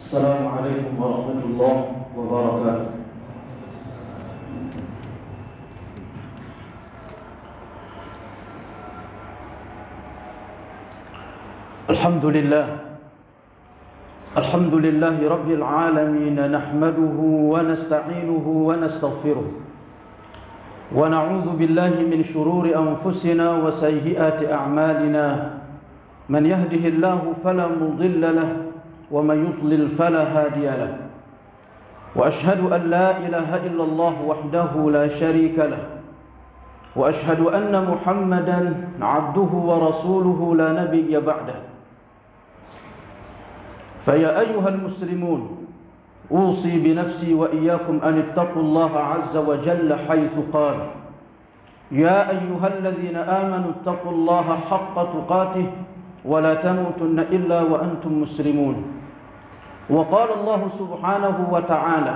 Assalamualaikum warahmatullahi wabarakatuh. Alhamdulillahi rabbil alamin, nahmaduhu wa nasta'inuhu wa nastaghfiruh wa na'udzu billahi min shururi anfusina wa sayyiati a'malina. Man yahdihillahu fala mudilla lahu wa man yudlil fala hadiya lahu. Wa ashhadu an la ilaha illallah wahdahu la syarika lahu wa ashhadu anna Muhammadan 'abduhu wa rasuluhu la nabiyya ba'dahu. فيا أيها المسلمون أوصي بنفسي وإياكم أن اتقوا الله عز وجل حيث قال يا أيها الذين آمنوا اتقوا الله حق تقاته ولا تموتن إلا وأنتم مسلمون. وقال الله سبحانه وتعالى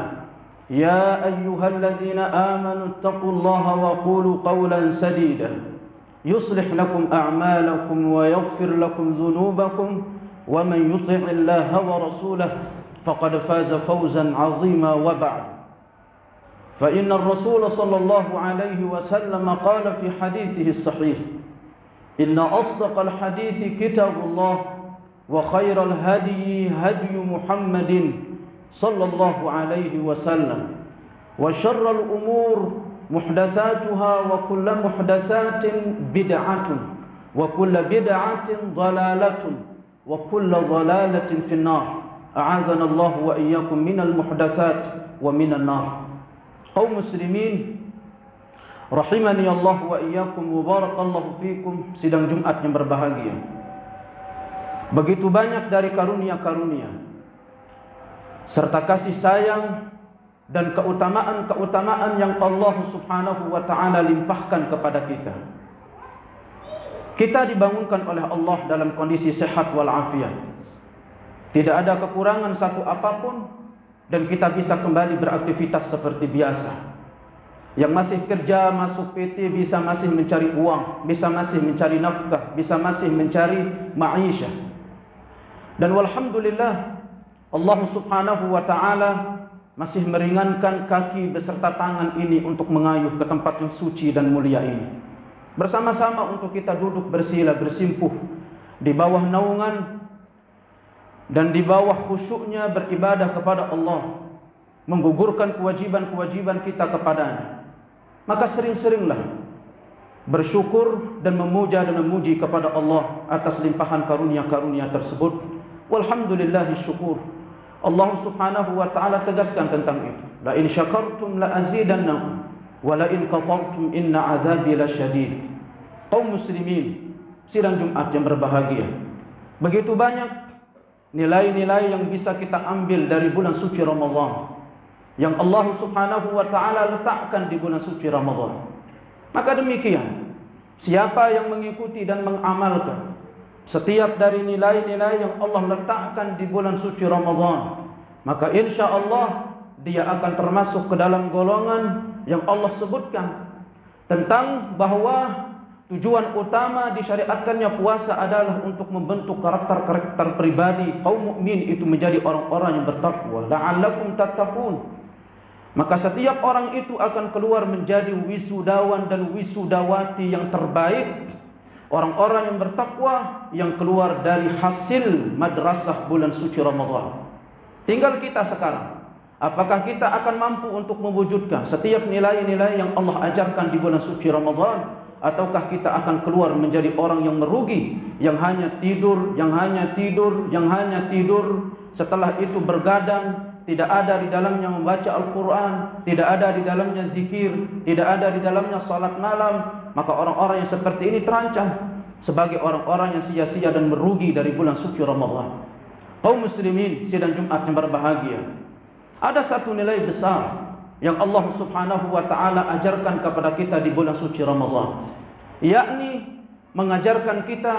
يا أيها الذين آمنوا اتقوا الله وقولوا قولا سديدا يصلح لكم أعمالكم ويغفر لكم ذنوبكم ومن يطع الله ورسوله فقد فاز فوزا عظيما. وبعد، فإن الرسول صلى الله عليه وسلم قال في حديثه الصحيح إن أصدق الحديث كتاب الله وخير الهدي هدي محمد صلى الله عليه وسلم وشر الأمور محدثاتها وكل محدثات بدعة وكل بدعة ضلالة وكل ضلالة في النار. أعاذنا الله وإياكم من المحدثات ومن النار. Kaum muslimin rahimani Allah wa iyyakum wa barakallahu fikum. Sidang Jumat yang berbahagia, begitu banyak dari karunia-karunia serta kasih sayang dan keutamaan-keutamaan yang Allah Subhanahu wa taala limpahkan kepada kita. Kita dibangunkan oleh Allah dalam kondisi sehat walafiat. Tidak ada kekurangan satu apapun dan kita bisa kembali beraktivitas seperti biasa. Yang masih kerja masuk PT bisa masih mencari uang, bisa masih mencari nafkah, bisa masih mencari ma'isyah. Dan walhamdulillah Allah Subhanahu wa taala masih meringankan kaki beserta tangan ini untuk mengayuh ke tempat yang suci dan mulia ini. Bersama-sama untuk kita duduk bersila bersimpuh di bawah naungan dan di bawah khusyuknya beribadah kepada Allah, menggugurkan kewajiban-kewajiban kita kepadanya. Maka sering-seringlah bersyukur dan memuja dan memuji kepada Allah atas limpahan karunia-karunia tersebut. Walhamdulillahi syukur. Allah Subhanahu wa taala tegaskan tentang itu. La in syakartum la azidannakum wa la in kafartum inna adzabi lasyadid. Kaum muslimin, sidang Jumat yang berbahagia, begitu banyak nilai-nilai yang bisa kita ambil dari bulan suci Ramadan yang Allah Subhanahu wa taala letakkan di bulan suci Ramadan. Maka demikian, siapa yang mengikuti dan mengamalkan setiap dari nilai-nilai yang Allah letakkan di bulan suci Ramadan, maka insya Allah dia akan termasuk ke dalam golongan yang Allah sebutkan tentang bahwa tujuan utama disyariatkannya puasa adalah untuk membentuk karakter-karakter pribadi kaum mukmin itu menjadi orang-orang yang bertakwa. La'allakum tattaqun. Maka setiap orang itu akan keluar menjadi wisudawan dan wisudawati yang terbaik. Orang-orang yang bertakwa yang keluar dari hasil madrasah bulan suci Ramadan. Tinggal kita sekarang, apakah kita akan mampu untuk mewujudkan setiap nilai-nilai yang Allah ajarkan di bulan suci Ramadan, ataukah kita akan keluar menjadi orang yang merugi, yang hanya tidur, yang hanya tidur, yang hanya tidur, setelah itu bergadang, tidak ada di dalamnya membaca Al-Quran, tidak ada di dalamnya zikir, tidak ada di dalamnya salat malam. Maka orang-orang yang seperti ini terancam sebagai orang-orang yang sia-sia dan merugi dari bulan suci Ramadan. Kaum muslimin, sidang Jumat yang berbahagia, ada satu nilai besar yang Allah Subhanahu wa taala ajarkan kepada kita di bulan suci Ramadan, yakni mengajarkan kita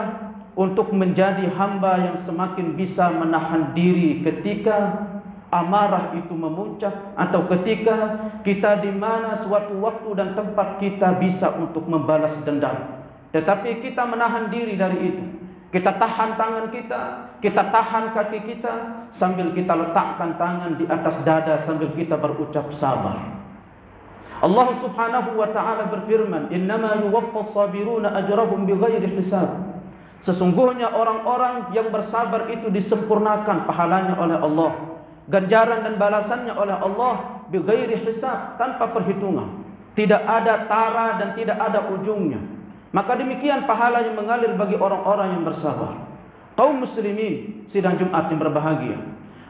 untuk menjadi hamba yang semakin bisa menahan diri ketika amarah itu memuncak, atau ketika kita di mana suatu waktu dan tempat kita bisa untuk membalas dendam, tetapi kita menahan diri dari itu. Kita tahan tangan kita, kita tahan kaki kita sambil kita letakkan tangan di atas dada sambil kita berucap sabar. Allah Subhanahu wa taala berfirman, "Innama yuwaffas sabiruna ajrahum bighairi hisab." Sesungguhnya orang-orang yang bersabar itu disempurnakan pahalanya oleh Allah, ganjaran dan balasannya oleh Allah bighairi hisab, tanpa perhitungan. Tidak ada tara dan tidak ada ujungnya. Maka demikian pahala yang mengalir bagi orang-orang yang bersabar. Kaum muslimin sidang Jumat yang berbahagia,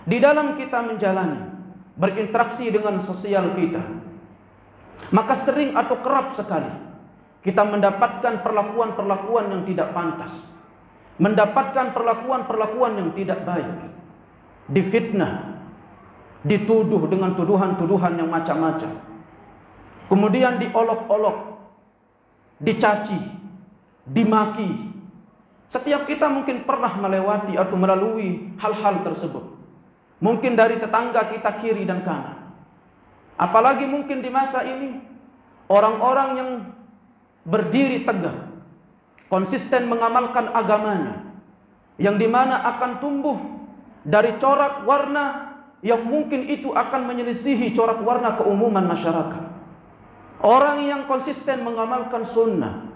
di dalam kita menjalani berinteraksi dengan sosial kita, maka sering atau kerap sekali kita mendapatkan perlakuan-perlakuan yang tidak pantas, mendapatkan perlakuan-perlakuan yang tidak baik, difitnah, dituduh dengan tuduhan-tuduhan yang macam-macam, kemudian diolok-olok, dicaci, dimaki. Setiap kita mungkin pernah melewati atau melalui hal-hal tersebut. Mungkin dari tetangga kita kiri dan kanan. Apalagi mungkin di masa ini, orang-orang yang berdiri tegak, konsisten mengamalkan agamanya, yang dimana akan tumbuh dari corak warna yang mungkin itu akan menyelisihi corak warna keumuman masyarakat. Orang yang konsisten mengamalkan sunnah,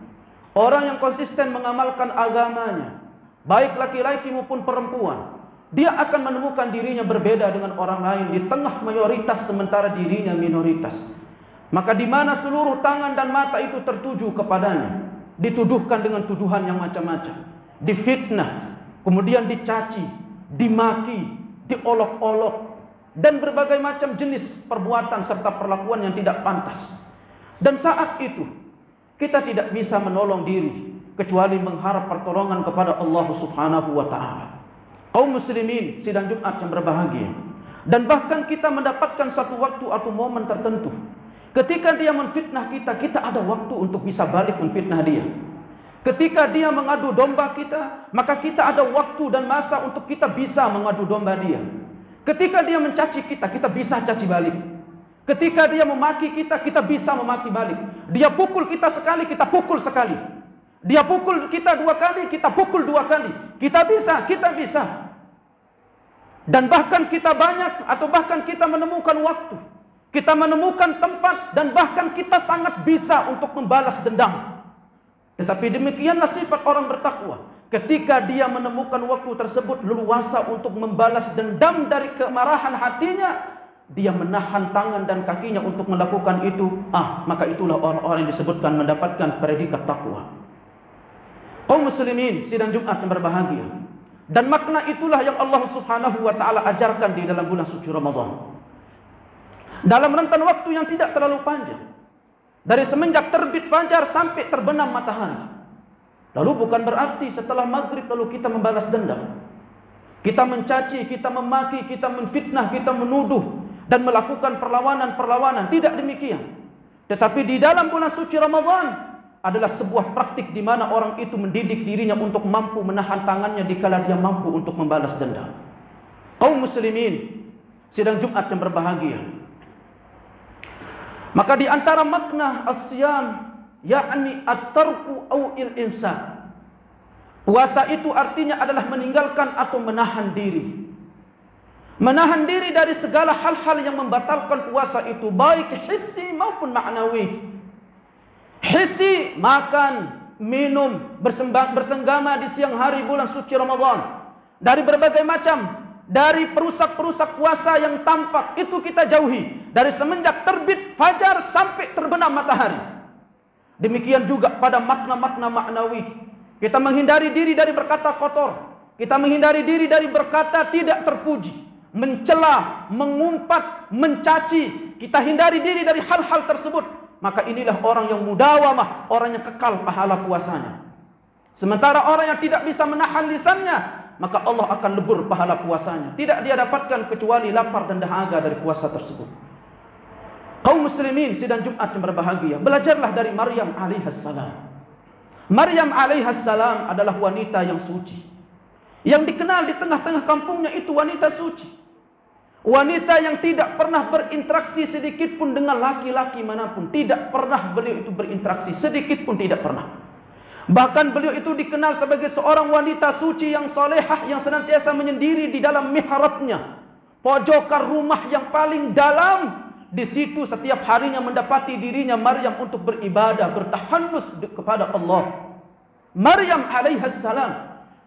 orang yang konsisten mengamalkan agamanya, baik laki-laki maupun perempuan, dia akan menemukan dirinya berbeda dengan orang lain di tengah mayoritas sementara dirinya minoritas. Maka di mana seluruh tangan dan mata itu tertuju kepadanya, dituduhkan dengan tuduhan yang macam-macam, difitnah, kemudian dicaci, dimaki, diolok-olok, dan berbagai macam jenis perbuatan serta perlakuan yang tidak pantas. Dan saat itu kita tidak bisa menolong diri kecuali mengharap pertolongan kepada Allah Subhanahu wa taala. Kaum muslimin sidang Jumat yang berbahagia, dan bahkan kita mendapatkan satu waktu atau momen tertentu ketika dia menfitnah kita, kita ada waktu untuk bisa balik menfitnah dia. Ketika dia mengadu domba kita, maka kita ada waktu dan masa untuk kita bisa mengadu domba dia. Ketika dia mencaci kita, kita bisa caci balik. Ketika dia memaki kita, kita bisa memaki balik. Dia pukul kita sekali, kita pukul sekali. Dia pukul kita 2 kali, kita pukul 2 kali. Kita bisa. Dan bahkan kita banyak, atau bahkan kita menemukan waktu, kita menemukan tempat, dan bahkan kita sangat bisa untuk membalas dendam. Tetapi demikianlah sifat orang bertakwa. Ketika dia menemukan waktu tersebut leluasa untuk membalas dendam dari kemarahan hatinya, dia menahan tangan dan kakinya untuk melakukan itu. Maka itulah orang-orang yang disebutkan mendapatkan predikat takwa. Kaum muslimin sidang Jumat yang berbahagia, dan makna itulah yang Allah Subhanahu wa taala ajarkan di dalam bulan suci Ramadan. Dalam rentan waktu yang tidak terlalu panjang, dari semenjak terbit fajar sampai terbenam matahari. Lalu bukan berarti setelah maghrib lalu kita membalas dendam, kita mencaci, kita memaki, kita menfitnah, kita menuduh dan melakukan perlawanan-perlawanan. Tidak demikian. Tetapi di dalam bulan suci Ramadan adalah sebuah praktik di mana orang itu mendidik dirinya untuk mampu menahan tangannya dikala dia mampu untuk membalas dendam. Kaum muslimin sidang Jumat yang berbahagia, maka di antara makna as-siyam yakni at-tarku au il-imsak. Puasa itu artinya adalah meninggalkan atau menahan diri. Menahan diri dari segala hal-hal yang membatalkan puasa itu, baik hissi maupun ma'nawi. Hissi, makan, minum, bersenggama di siang hari bulan suci Ramadan, dari berbagai macam, dari perusak-perusak puasa yang tampak, itu kita jauhi. Dari semenjak terbit fajar sampai terbenam matahari. Demikian juga pada makna-makna ma'nawi. Kita menghindari diri dari berkata kotor, kita menghindari diri dari berkata tidak terpuji, mencela, mengumpat, mencaci. Kita hindari diri dari hal-hal tersebut. Maka inilah orang yang mudawamah, orang yang kekal pahala puasanya. Sementara orang yang tidak bisa menahan lisannya, maka Allah akan lebur pahala puasanya. Tidak dia dapatkan kecuali lapar dan dahaga dari puasa tersebut. Kaum muslimin sidang Jumat yang berbahagia, belajarlah dari Maryam alaihissalam. Maryam alaihissalam adalah wanita yang suci, yang dikenal di tengah-tengah kampungnya itu wanita suci. Wanita yang tidak pernah berinteraksi sedikit pun dengan laki-laki manapun. Tidak pernah beliau itu berinteraksi sedikit pun, tidak pernah. Bahkan beliau itu dikenal sebagai seorang wanita suci yang solehah, yang senantiasa menyendiri di dalam mihrabnya, pojokan rumah yang paling dalam. Di situ setiap harinya mendapati dirinya Maryam untuk beribadah, bertahannud kepada Allah. Maryam alaihissalam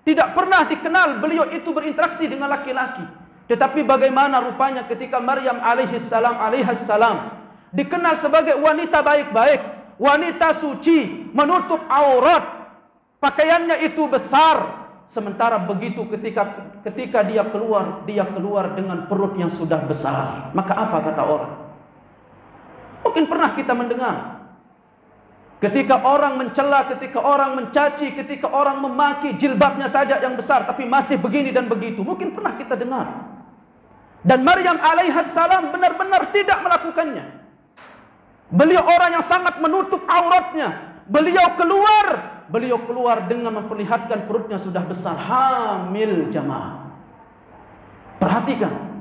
tidak pernah dikenal beliau itu berinteraksi dengan laki-laki. Tetapi bagaimana rupanya ketika Maryam alaihissalam dikenal sebagai wanita baik-baik, wanita suci, menutup aurat, pakaiannya itu besar. Sementara begitu ketika dia keluar dengan perut yang sudah besar. Maka apa kata orang? Mungkin pernah kita mendengar ketika orang mencela, ketika orang mencaci, ketika orang memaki jilbabnya saja yang besar tapi masih begini dan begitu. Mungkin pernah kita dengar. Dan Maryam alaihissalam benar-benar tidak melakukannya. Beliau orang yang sangat menutup auratnya. Beliau keluar dengan memperlihatkan perutnya sudah besar, hamil jamaah. Perhatikan.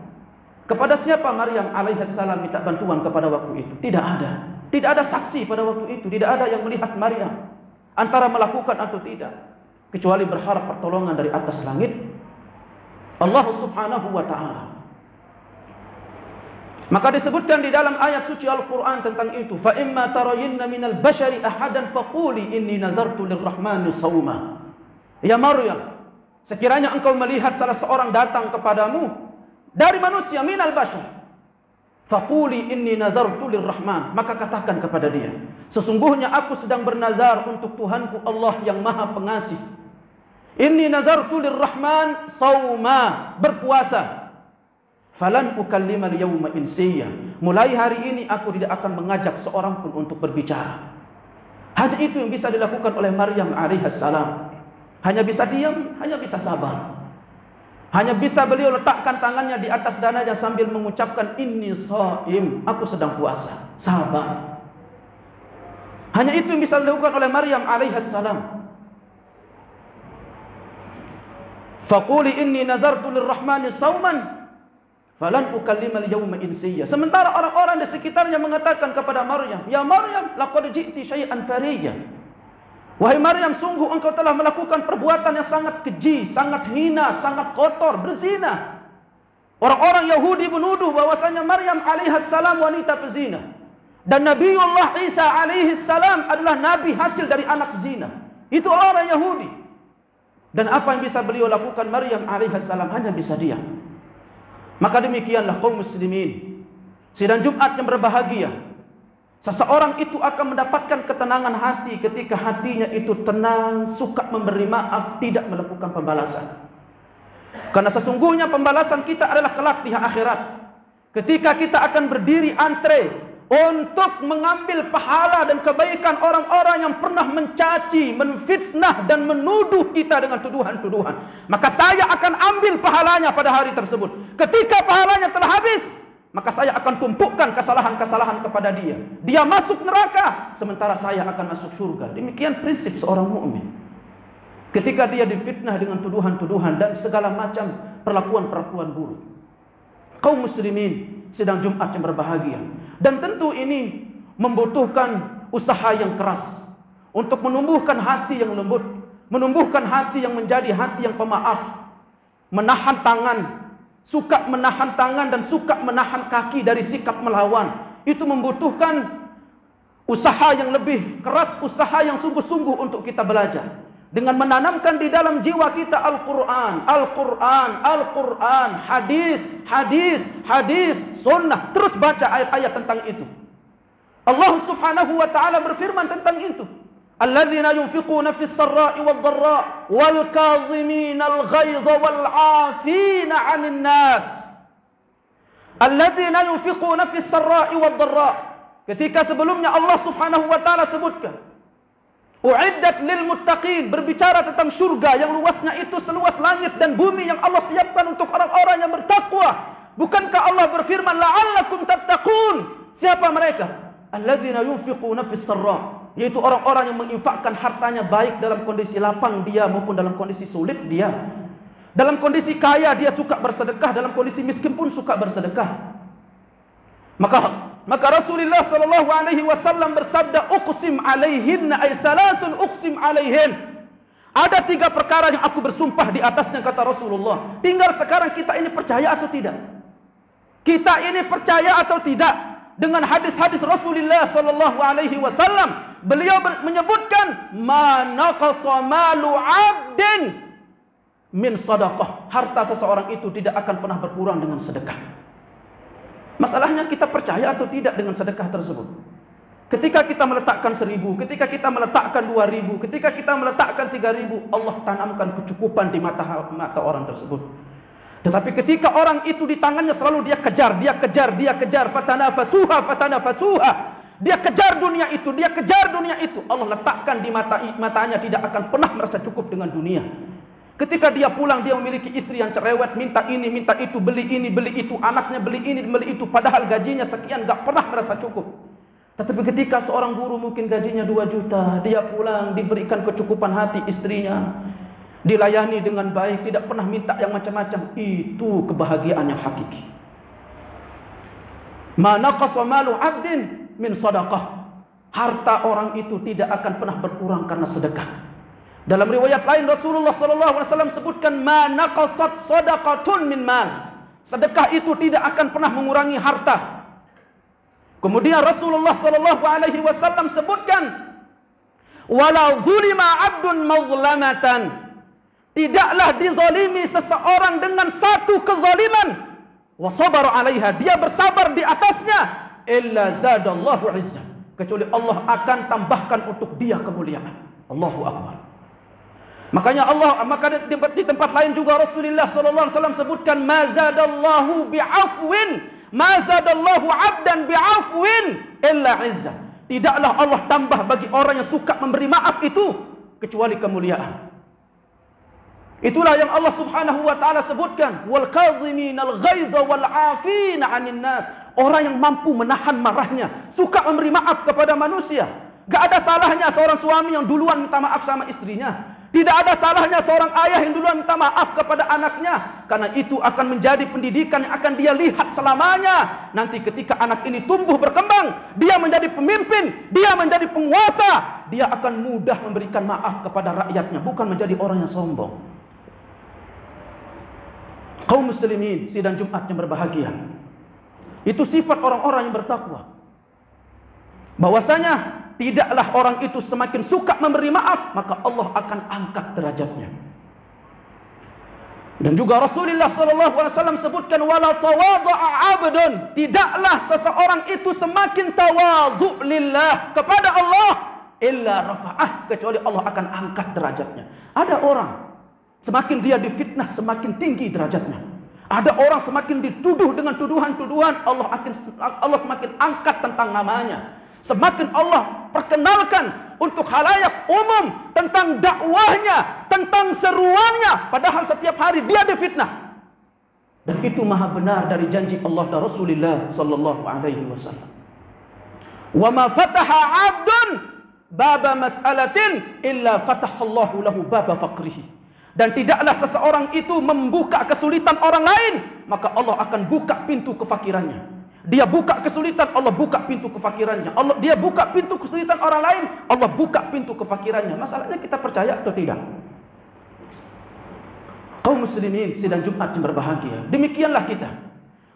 Kepada siapa Maryam alaihissalam minta bantuan kepada waktu itu? Tidak ada. Tidak ada saksi pada waktu itu. Tidak ada yang melihat Maryam antara melakukan atau tidak, kecuali berharap pertolongan dari atas langit Allah subhanahu wa ta'ala. Maka disebutkan di dalam ayat suci Al-Quran tentang itu, fa imma tarayinna minal bashari ahadan faquli inni nazartu lirrahmani sawma. Ya Maryam, sekiranya engkau melihat salah seorang datang kepadamu dari manusia, minal bashar, faquli inni nazartu lirrahman, maka katakan kepada dia, sesungguhnya aku sedang bernazar untuk Tuhanku Allah yang Maha Pengasih. Inni nazartu lirrahman sawma, berpuasa. Falan ukallima al-yawma insiyya, mulai hari ini aku tidak akan mengajak seorang pun untuk berbicara. Hanya itu yang bisa dilakukan oleh Maryam alaihissalam. Hanya bisa diam, hanya bisa sabar. Hanya bisa beliau letakkan tangannya di atas dadanya sambil mengucapkan inni shaim, aku sedang puasa, sabar. Hanya itu yang bisa dilakukan oleh Maryam alaihissalam. Faquli inni nazartu lirrahmani sawman falan ukallima al-yawma insiyya. Sementara orang-orang di sekitarnya mengatakan kepada Maryam, ya Maryam, laqad ji'ti syai'an fariyya. Wahai Maryam, sungguh engkau telah melakukan perbuatan yang sangat keji, sangat hina, sangat kotor, berzina. Orang-orang Yahudi menuduh bahwasanya Maryam alaihissalam wanita pezina, dan Nabiullah Isa alaihissalam adalah nabi hasil dari anak zina. Itu orang Yahudi. Dan apa yang bisa beliau lakukan Maryam alaihissalam? Hanya bisa diam. Maka demikianlah kaum muslimin, sidang Jumat yang berbahagia, seseorang itu akan mendapatkan ketenangan hati ketika hatinya itu tenang, suka memberi maaf, tidak melakukan pembalasan. Karena sesungguhnya pembalasan kita adalah kelak di akhirat, ketika kita akan berdiri antre untuk mengambil pahala dan kebaikan orang-orang yang pernah mencaci, menfitnah dan menuduh kita dengan tuduhan-tuduhan. Maka saya akan ambil pahalanya pada hari tersebut. Ketika pahalanya telah habis, maka saya akan tumpukan kesalahan-kesalahan kepada dia. Dia masuk neraka, sementara saya akan masuk surga. Demikian prinsip seorang mukmin. Ketika dia difitnah dengan tuduhan-tuduhan dan segala macam perlakuan-perlakuan buruk. Kaum muslimin sidang Jumat yang berbahagia. Dan tentu ini membutuhkan usaha yang keras untuk menumbuhkan hati yang lembut, menumbuhkan hati yang menjadi hati yang pemaaf, menahan tangan, suka menahan tangan dan suka menahan kaki dari sikap melawan. Itu membutuhkan usaha yang lebih keras, usaha yang sungguh-sungguh untuk kita belajar. Dengan menanamkan di dalam jiwa kita Al-Quran, Al-Quran, Al-Quran, hadis, hadis, hadis, sunnah. Terus baca ayat-ayat tentang itu. Allah subhanahu wa ta'ala berfirman tentang itu. Alladzina yunfiquna fis sarra'i wal dharra wal kadhimina al ghaidha wal 'afina 'anil nas. Alladzina yunfiquna fis sarra'i wal dharra. Ketika sebelumnya Allah subhanahu wa ta'ala sebutkan u'iddat lil muttaqin, berbicara tentang surga yang luasnya itu seluas langit dan bumi yang Allah siapkan untuk orang-orang yang bertakwa. Bukankah Allah berfirman la'allakum tattaqun? Siapa mereka? Alladzina yunfiquna fis sarra, yaitu orang-orang yang menginfakkan hartanya baik dalam kondisi lapang dia maupun dalam kondisi sulit dia. Dalam kondisi kaya dia suka bersedekah, dalam kondisi miskin pun suka bersedekah. Maka Maka Rasulullah sallallahu alaihi wasallam bersabda, "Uqsim alaihinna ay salatun uqsim alaihin." Ada 3 perkara yang aku bersumpah di atasnya, kata Rasulullah. Tinggal sekarang kita ini percaya atau tidak? Kita ini percaya atau tidak dengan hadis-hadis Rasulullah sallallahu alaihi wasallam? Beliau menyebutkan, "Ma naqasa malu 'abdin min sadaqah." Harta seseorang itu tidak akan pernah berkurang dengan sedekah. Masalahnya kita percaya atau tidak dengan sedekah tersebut? Ketika kita meletakkan 1.000, ketika kita meletakkan 2.000, ketika kita meletakkan 3.000, Allah tanamkan kecukupan di mata orang tersebut. Tetapi ketika orang itu di tangannya selalu dia kejar, fatanafasuha. Dia kejar dunia itu, Allah letakkan di matanya tidak akan pernah merasa cukup dengan dunia. Ketika dia pulang, dia memiliki istri yang cerewet, minta ini, minta itu, beli ini, beli itu, anaknya beli ini, beli itu, padahal gajinya sekian, gak pernah merasa cukup. Tetapi ketika seorang guru mungkin gajinya 2 juta, dia pulang diberikan kecukupan hati istrinya, dilayani dengan baik, tidak pernah minta yang macam-macam, itu kebahagiaan yang hakiki. Ma naqasa malu 'abdin min sadaqah. Harta orang itu tidak akan pernah berkurang karena sedekah. Dalam riwayat lain Rasulullah sallallahu alaihi wasallam sebutkan, "Ma naqasat sadaqatun min mal." Sedekah itu tidak akan pernah mengurangi harta. Kemudian Rasulullah sallallahu alaihi wasallam sebutkan, "Walau zulima 'abdun mazlamatan." Tidaklah dizalimi seseorang dengan satu kezaliman, wa sabara 'alaiha, dia bersabar di atasnya, illa zadallahu 'izza, kecuali Allah akan tambahkan untuk dia kemuliaan. Allahu akbar. Maka di tempat lain juga Rasulullah sallallahu alaihi wasallam sebutkan, "Ma zadallahu bi'afwin, ma zadallahu 'abdan bi'afwin illa 'izza." Tidaklah Allah tambah bagi orang yang suka memberi maaf itu kecuali kemuliaan. Itulah yang Allah Subhanahu wa taala sebutkan, "Wal kadhiminal ghaidha wal 'afina 'anil nas." Orang yang mampu menahan marahnya, suka memberi maaf kepada manusia. Gak ada salahnya seorang suami yang duluan minta maaf sama istrinya. Tidak ada salahnya seorang ayah yang duluan minta maaf kepada anaknya. Karena itu akan menjadi pendidikan yang akan dia lihat selamanya. Nanti ketika anak ini tumbuh berkembang, dia menjadi pemimpin, dia menjadi penguasa, dia akan mudah memberikan maaf kepada rakyatnya, bukan menjadi orang yang sombong. Kaum muslimin sidang Jumat yang berbahagia, itu sifat orang-orang yang bertakwa. Bahwasanya tidaklah orang itu semakin suka memberi maaf, maka Allah akan angkat derajatnya. Dan juga Rasulullah sallallahu alaihi wasallam sebutkan, "Wala tawadha'a 'abdun." Tidaklah seseorang itu semakin tawadhu lillah kepada Allah, illa rafa'ah, kecuali Allah akan angkat derajatnya. Ada orang semakin dia difitnah semakin tinggi derajatnya. Ada orang semakin dituduh dengan tuduhan-tuduhan, Allah semakin angkat tentang namanya. Semakin Allah perkenalkan untuk khalayak umum tentang dakwahnya, tentang seruannya, padahal setiap hari dia difitnah. Dan itu maha benar dari janji Allah dan Rasulullah sallallahu alaihi wasallam. "Wa ma fataha 'abdun baba mas'alatin illa fatahallahu lahu baba faqrihi." Dan tidaklah seseorang itu membuka kesulitan orang lain, maka Allah akan buka pintu kefakirannya. Dia buka kesulitan, Allah buka pintu kefakirannya. Dia buka pintu kesulitan orang lain, Allah buka pintu kefakirannya. Masalahnya kita percaya atau tidak? Kaum muslimin sidang Jumat yang berbahagia, demikianlah kita.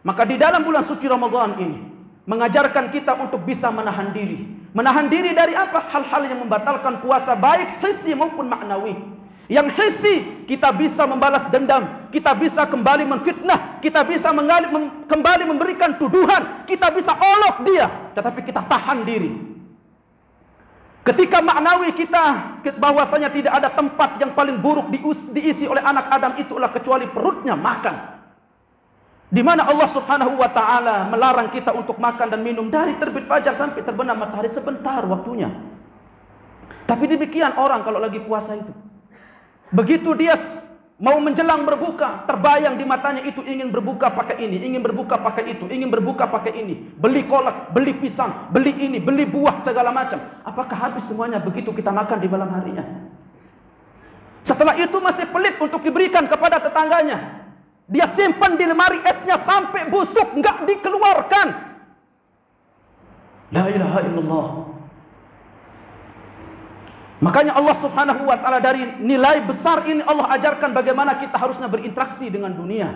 Maka di dalam bulan suci Ramadan ini mengajarkan kita untuk bisa menahan diri. Menahan diri dari apa? Hal-hal yang membatalkan puasa, baik hissi maupun maknawi. Yang hissi, kita bisa membalas dendam, kita bisa kembali menfitnah, kita bisa kembali memberikan tuduhan, kita bisa olok dia, tetapi kita tahan diri. Ketika maknawi kita bahwasanya tidak ada tempat yang paling buruk diisi oleh anak Adam itulah kecuali perutnya makan. Di mana Allah Subhanahu wa taala melarang kita untuk makan dan minum dari terbit fajar sampai terbenam matahari, sebentar waktunya. Tapi demikian orang kalau lagi puasa itu. Begitu dia mau menjelang berbuka, terbayang di matanya itu ingin berbuka pakai ini, ingin berbuka pakai itu, ingin berbuka pakai ini, beli kolak, beli pisang, beli ini, beli buah segala macam. Apakah habis semuanya begitu kita makan di malam harinya? Setelah itu masih pelit untuk diberikan kepada tetangganya. Dia simpan di lemari esnya sampai busuk, enggak dikeluarkan. La ilaha illallah. Makanya Allah Subhanahu wa taala dari nilai besar ini Allah ajarkan bagaimana kita harusnya berinteraksi dengan dunia.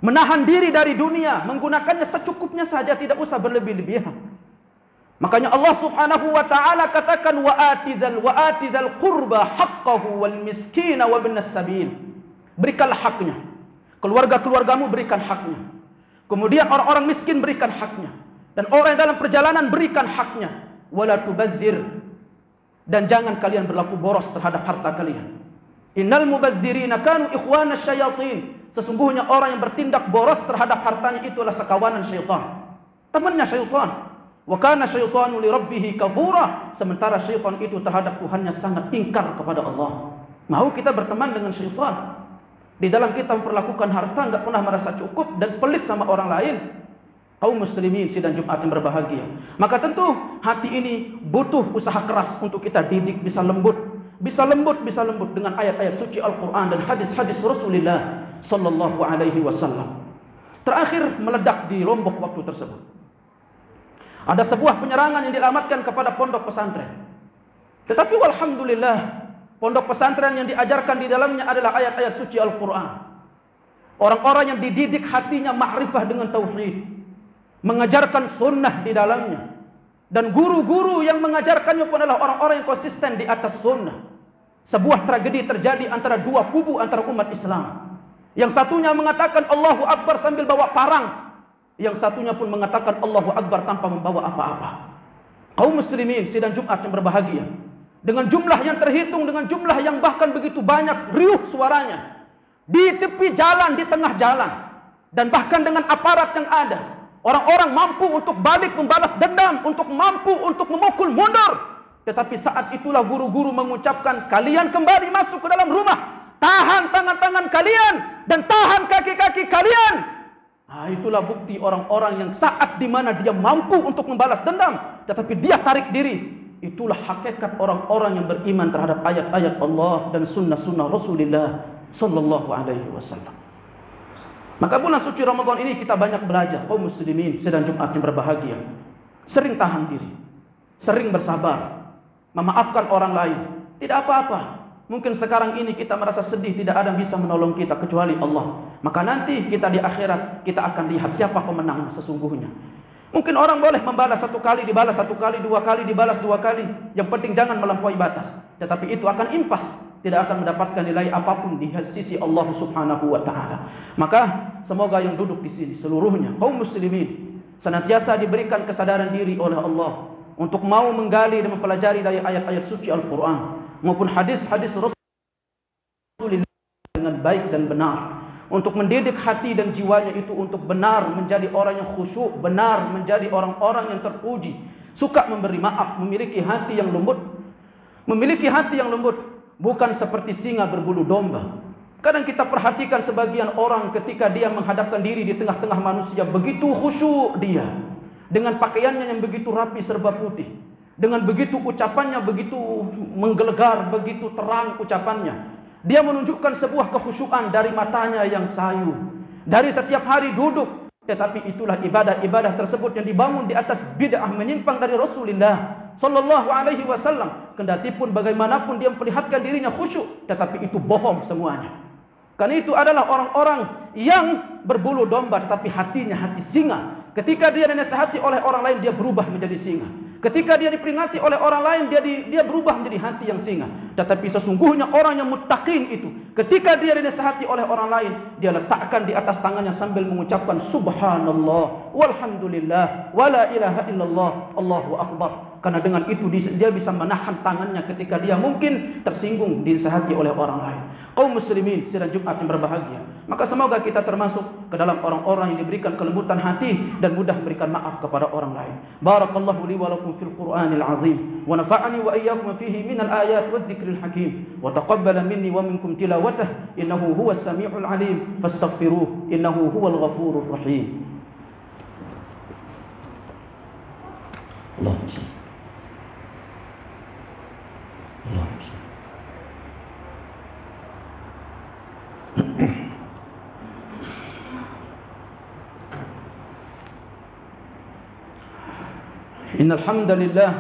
Menahan diri dari dunia, menggunakannya secukupnya saja, tidak usah berlebih-lebihan. Makanya Allah Subhanahu wa taala katakan wa atizal qurba haqqahu wal miskina wa ibnas sabil. Berikanlah haknya. Keluarga-keluargamu berikan haknya. Kemudian orang-orang miskin berikan haknya. Dan orang yang dalam perjalanan berikan haknya. Wala tubadzir. Dan jangan kalian berlaku boros terhadap harta kalian. Innal mubadzirina kanu ikhwana syayatin. Sesungguhnya orang yang bertindak boros terhadap hartanya itulah sekawanan syaitan. Temannya syaitan. Wa kana syaitanu li rabbih kafura. Sementara syaitan itu terhadap Tuhannya sangat ingkar kepada Allah. Mau kita berteman dengan syaitan? Di dalam kita memperlakukan harta enggak pernah merasa cukup dan pelit sama orang lain. Kaum muslimin sidang Jumat yang berbahagia. Maka tentu hati ini butuh usaha keras untuk kita didik bisa lembut dengan ayat-ayat suci Al-Qur'an dan hadis-hadis Rasulullah sallallahu alaihi wasallam. Terakhir meledak di Lombok waktu tersebut. Ada sebuah penyerangan yang dialamatkan kepada pondok pesantren. Tetapi walhamdulillah, pondok pesantren yang diajarkan di dalamnya adalah ayat-ayat suci Al-Qur'an. Orang-orang yang dididik hatinya ma'rifah dengan tauhid, mengajarkan sunnah di dalamnya, dan guru-guru yang mengajarkannya pun adalah orang-orang yang konsisten di atas sunnah. Sebuah tragedi terjadi antara dua kubu antara umat Islam. Yang satunya mengatakan Allahu Akbar sambil bawa parang, yang satunya pun mengatakan Allahu Akbar tanpa membawa apa-apa. Kaum muslimin sidang Jumat yang berbahagia, dengan jumlah yang terhitung, dengan jumlah yang bahkan begitu banyak, riuh suaranya di tepi jalan, di tengah jalan, dan bahkan dengan aparat yang ada. Orang-orang mampu untuk balik membalas dendam, untuk mampu untuk memukul mundur. Tetapi saat itulah guru-guru mengucapkan, kalian kembali masuk ke dalam rumah, tahan tangan-tangan kalian dan tahan kaki-kaki kalian. Nah, itulah bukti orang-orang yang saat dimana dia mampu untuk membalas dendam, tetapi dia tarik diri. Itulah hakikat orang-orang yang beriman terhadap ayat-ayat Allah dan sunnah-sunnah Rasulullah sallallahu alaihi wasallam. Maka bulan suci Ramadan ini kita banyak belajar, kaum muslimin sedang Jumat yang berbahagia. Sering tahan diri, sering bersabar, memaafkan orang lain. Tidak apa-apa. Mungkin sekarang ini kita merasa sedih, tidak ada yang bisa menolong kita kecuali Allah. Maka nanti kita di akhirat, kita akan lihat siapa pemenang sesungguhnya. Mungkin orang boleh membalas satu kali, dibalas satu kali, dua kali, dibalas dua kali. Yang penting jangan melampaui batas. Tetapi itu akan impas, tidak akan mendapatkan nilai apapun di sisi Allah Subhanahu wa taala. Maka semoga yang duduk di sini seluruhnya kaum muslimin senantiasa diberikan kesadaran diri oleh Allah untuk mau menggali dan mempelajari dari ayat-ayat suci Al-Qur'an maupun hadis-hadis Rasulullah dengan baik dan benar, untuk mendidik hati dan jiwanya itu untuk benar menjadi orang yang khusyuk, benar menjadi orang-orang yang terpuji, suka memberi maaf, memiliki hati yang lembut. Memiliki hati yang lembut, bukan seperti singa berbulu domba. Kadang kita perhatikan sebagian orang ketika dia menghadapkan diri di tengah-tengah manusia, begitu khusyuk dia, dengan pakaiannya yang begitu rapi serba putih, dengan begitu ucapannya begitu menggelegar, begitu terang ucapannya. Dia menunjukkan sebuah kekhusyukan dari matanya yang sayu, dari setiap hari duduk. Tetapi itulah ibadah-ibadah tersebut yang dibangun di atas bid'ah menyimpang dari Rasulullah sallallahu alaihi wasallam. Kendati pun bagaimanapun dia memperlihatkan dirinya khusyuk, tetapi itu bohong semuanya. Karena itu adalah orang-orang yang berbulu domba tetapi hatinya hati singa. Ketika dia dinasihati oleh orang lain, dia berubah menjadi singa. Ketika dia diperingati oleh orang lain, dia berubah menjadi hati yang singa. Tetapi sesungguhnya orang yang muttaqin itu, ketika dia dinasihati oleh orang lain, dia letakkan di atas tangannya sambil mengucapkan subhanallah walhamdulillah wala ilaha illallah Allahu akbar. Karena dengan itu dia bisa menahan tangannya ketika dia mungkin tersinggung dinasihati oleh orang lain. Kaum muslimin sidang Jumat yang berbahagia, maka semoga kita termasuk ke dalam orang-orang yang diberikan kelembutan hati dan mudah memberikan maaf kepada orang lain. Barakallahu li wa lakum fil Qur'anil azim wa nafa'ani wa iyyakum fihi minal ayat wadh-dhikril hakim wa taqabbala minni wa minkum tilawatahu innahu huwas samiul alim fastaghfiruhu innahu huwal ghafurur rahim. Allahumma salli Innal hamdalillah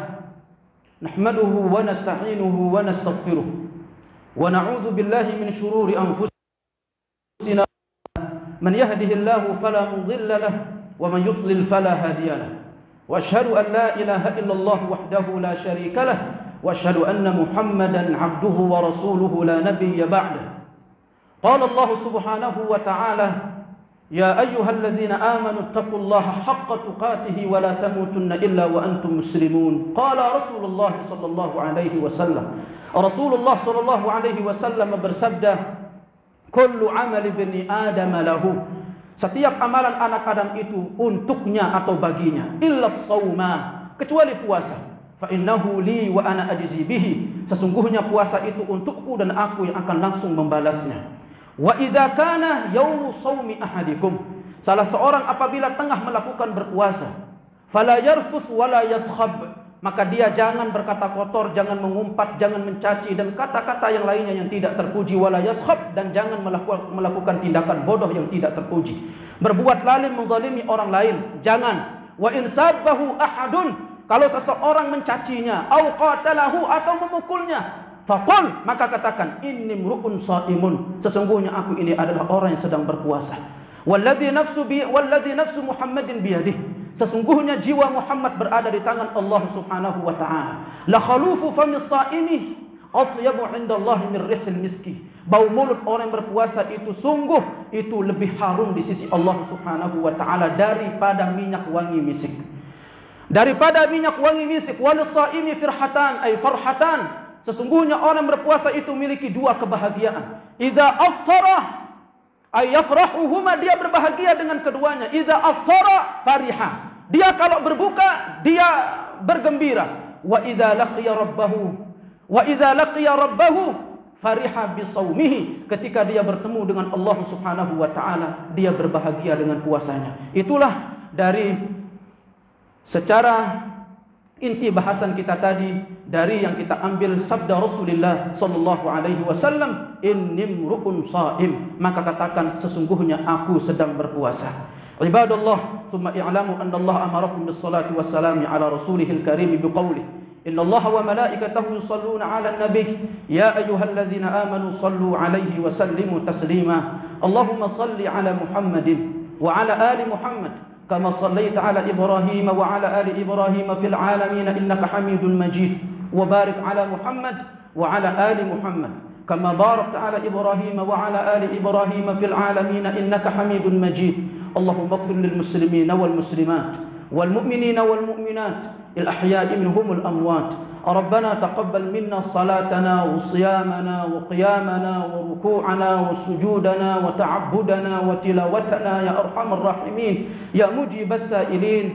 nahmaduhu wa nasta'inuhu wa nastaghfiruh wa na'udzu billahi min shururi anfusina man yahdihillahu fala mudilla lahu wa man yudlil fala hadiya lahu wa asyhadu an la ilaha illallah wahdahu la syarika lahu wa asyhadu anna Muhammadan 'abduhu wa rasuluhu la nabiyya ba'dahu. Qala Allah subhanahu wa ta'ala ya ayyuhalladzina amanu taqullaha haqqa tuqatih wa la tamutunna illa wa antum muslimun. Qala Rasulullah sallallahu alaihi wasallam, Rasulullah sallallahu alaihi wasallam bersabda, kullu amali bani adam lahu, setiap amalan anak Adam itu untuknya atau baginya, illa shauma, kecuali puasa. Fa innahu li wa ana ajzi bihi, sesungguhnya puasa itu untukku dan aku yang akan langsung membalasnya. Wa idza kana yaumu shaumi ahadikum, salah seorang apabila tengah melakukan berpuasa, fala yarfuth wala yaskhab, maka dia jangan berkata kotor, jangan mengumpat, jangan mencaci dan kata-kata yang lainnya yang tidak terpuji. Wala yaskhab, dan jangan melakukan tindakan bodoh yang tidak terpuji. Berbuat lalim, menzalimi orang lain, jangan. Wa in sabbahu ahadun, kalau seseorang mencacinya, au qatalahu, atau memukulnya, faqul, maka katakan, inni mru'un shaimun, sesungguhnya aku ini adalah orang yang sedang berpuasa. Walladzi nafsu Muhammadin biyadih, sesungguhnya jiwa Muhammad berada di tangan Allah Subhanahu wa taala. La khalufu famis shaimi atyabu 'indallahi min rihil miski, bau mulut orang yang berpuasa itu sungguh itu lebih harum di sisi Allah Subhanahu wa taala daripada minyak wangi misik. Daripada minyak wangi misik. Walis shaimi firhatan ay farhatan, sesungguhnya orang berpuasa itu memiliki dua kebahagiaan. Idza aftara ay yafrahuhuma, dia berbahagia dengan keduanya. Idza aftara fariha, dia kalau berbuka dia bergembira. Wa idza laqiya rabbahu fariha bisaumihi, ketika dia bertemu dengan Allah Subhanahu wa taala dia berbahagia dengan puasanya. Itulah dari secara inti bahasan kita tadi, dari yang kita ambil sabda Rasulullah sallallahu alaihi wasallam, innimru'un shaim, maka katakan sesungguhnya aku sedang berpuasa. Ibadallah, thumma i'lamu anna Allah amarakum bis salati was salami ala rasulihil karim biqaulih, innallaha wa malaikatahu yusalluna 'alan nabiy ya ayyuhalladzina amanu sallu 'alaihi wa sallimu taslima. Allahumma salli 'ala Muhammadin wa 'ala ali Muhammad كما صليت على إبراهيم وعلى آل إبراهيم في العالمين إنك حميد مجيد. وبارك على محمد وعلى آل محمد كما باركت على إبراهيم وعلى آل إبراهيم في العالمين إنك حميد مجيد. اللهم اغفر للمسلمين والمسلمات والمؤمنين والمؤمنات الأحياء منهم الأموات. ربنا تقبل منا صلاتنا وصيامنا وقيامنا وركوعنا وسجودنا وتعبدنا وتلاوتنا يا أرحم الراحمين يا مجيب السائلين.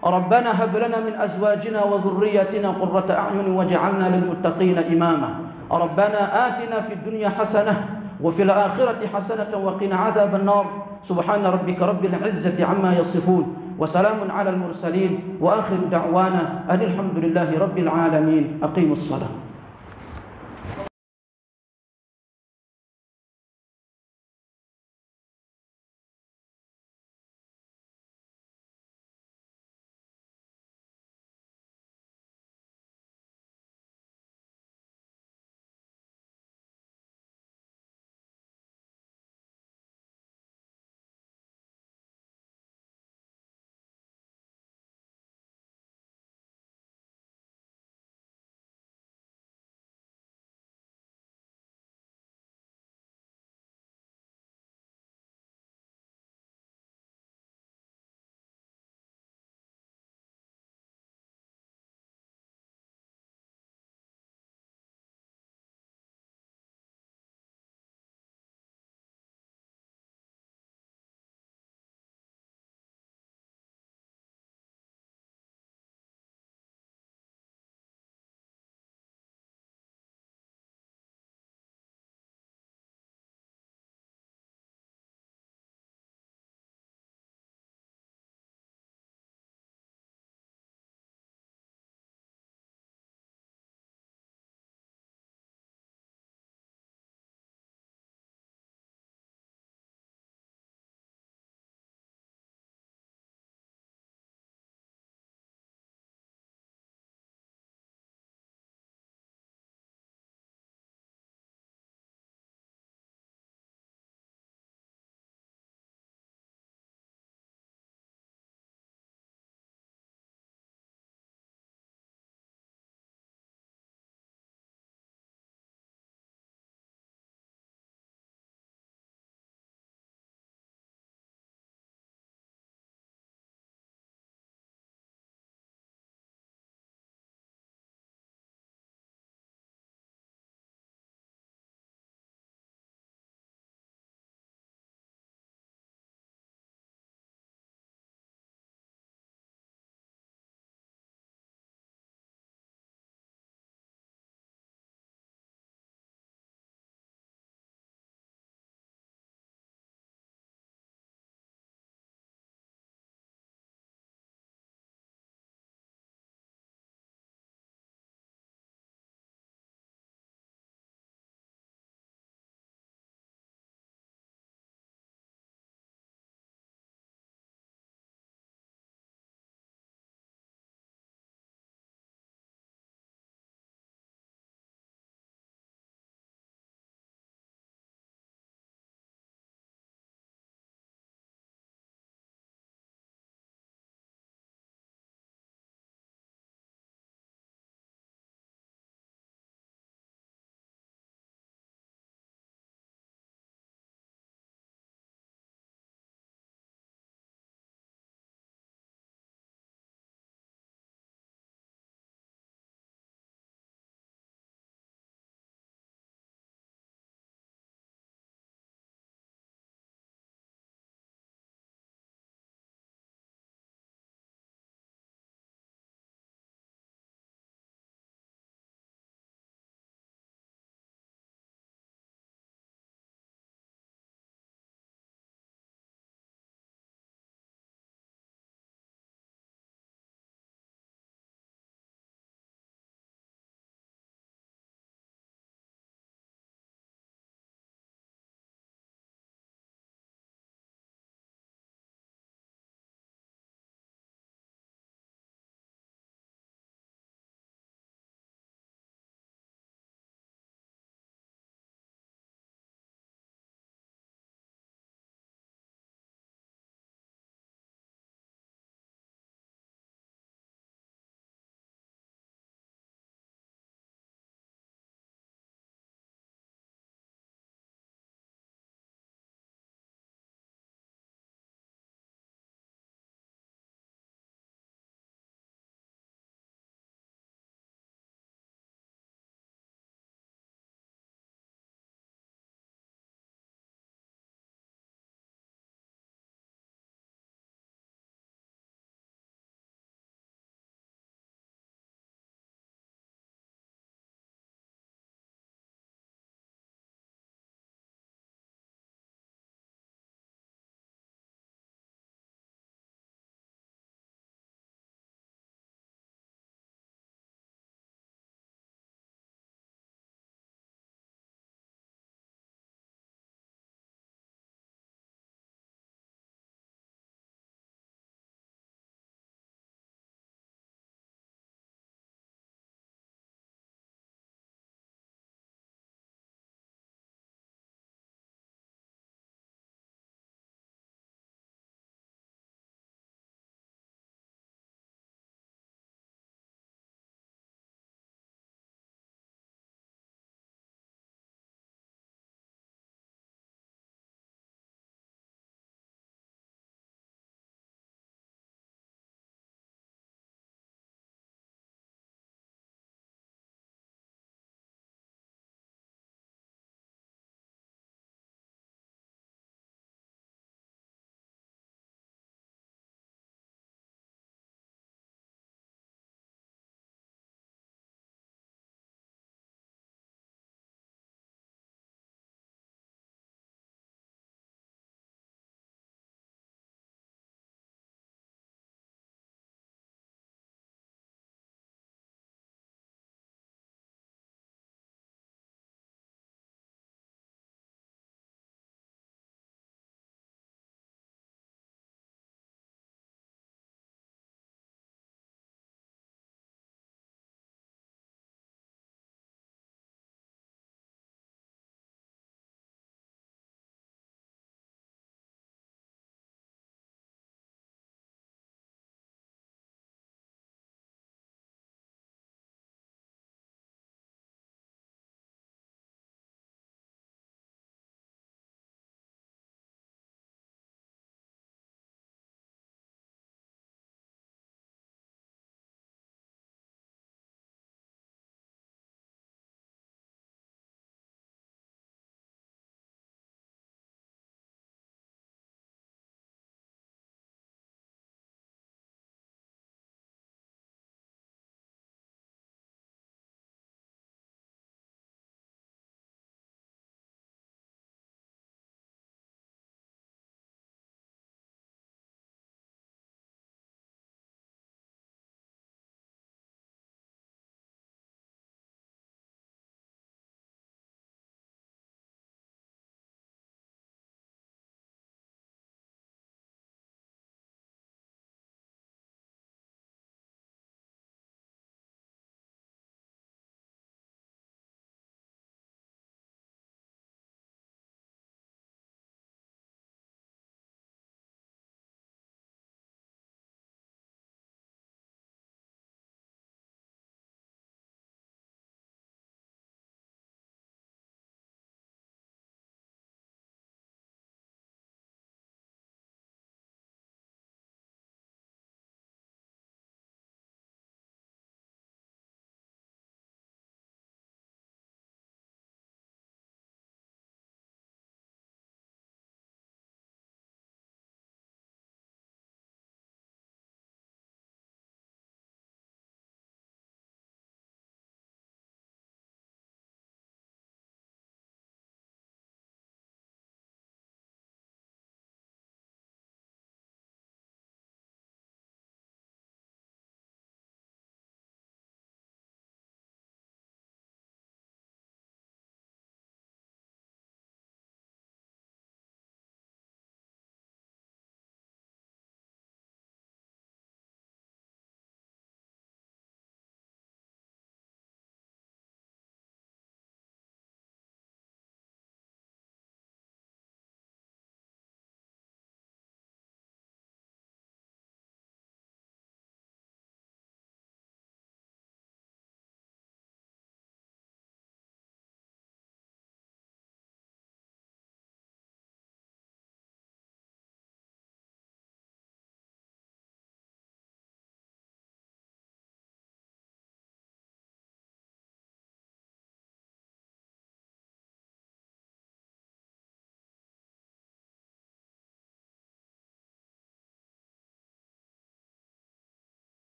ربنا هب لنا من أزواجنا وذرياتنا قرة أعين واجعلنا للمتقين إماما. ربنا آتنا في الدنيا حسنة وفي الآخرة حسنة وقنا عذاب النار. سبحان ربك رب العزة عما يصفون وسلام على المرسلين وآخر دعوانا أن الحمد لله رب العالمين. أقيموا الصلاة.